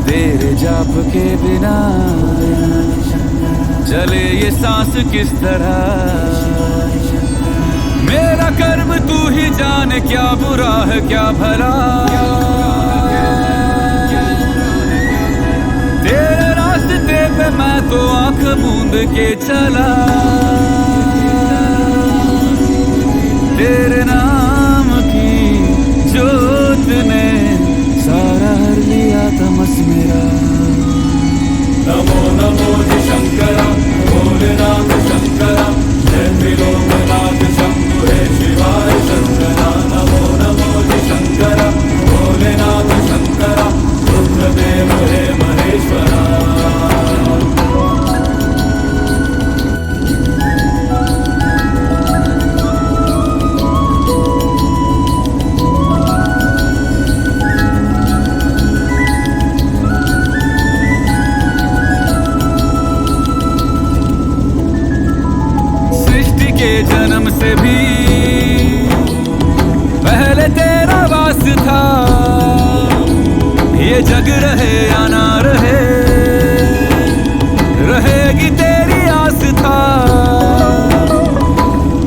तेरे जाप के बिना चले ये सांस किस तरह। मेरा कर्म तू ही जाने, क्या बुरा है क्या भला। तेरे रास्ते पे मैं तो आंख मूंद के चला। तेरे नाम की जोत ने सारा हर लिया तमस मेरा। नमो नमो जी शंकरा भोलेनाथ शंकरा जय त्रिलोकनाथ शंभु हे शिवाय शंकरा। नमो नमो जी शंकरा भोलेनाथ शंकरा रुद्रदेव हे महेश्वरा। के जन्म से भी पहले तेरा वास था। ये जग रहे या ना रहे, रहेगी तेरी आस था।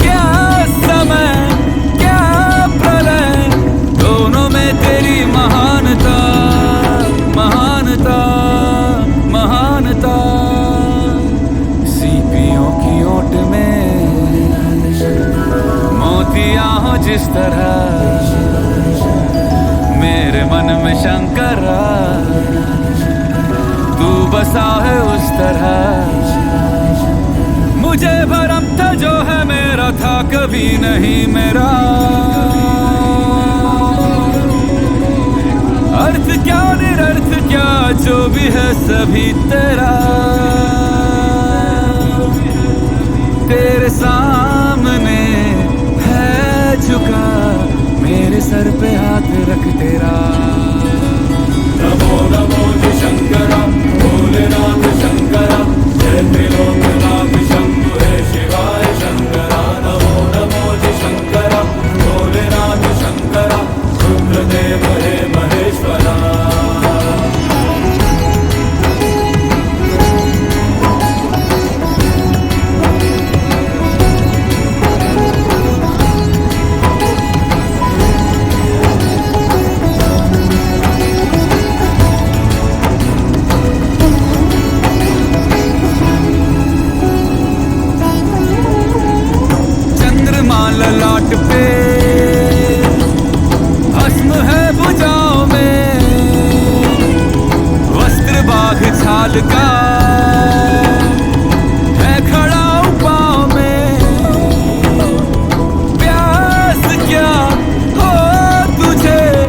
क्या समय क्या प्रलय, दोनों में तेरी महानता महानता महानता। सीपियों की ओट में मोतिया हो जिस तरह, मेरे मन में शंकरा तू बसा है उस तरह। मुझे भरम था जो है मेरा था कभी नहीं मेरा। अर्थ क्या निरर्थ क्या जो भी है सभी तेरा। तेरे सामने झुका मेरे सर पे हाथ रख तेरा। नमो नमो जी शंकरा भोलेनाथ शंकरा जय त्रिलोकनाथ शंभु हे शिवाय शंकरा। नमो नमो जी शंकरा भोलेनाथ शंकरा रुद्रदेव हे महेश्वरा। ललाट पे भस्म है भुजाओं में, वस्त्र बाघ छाल का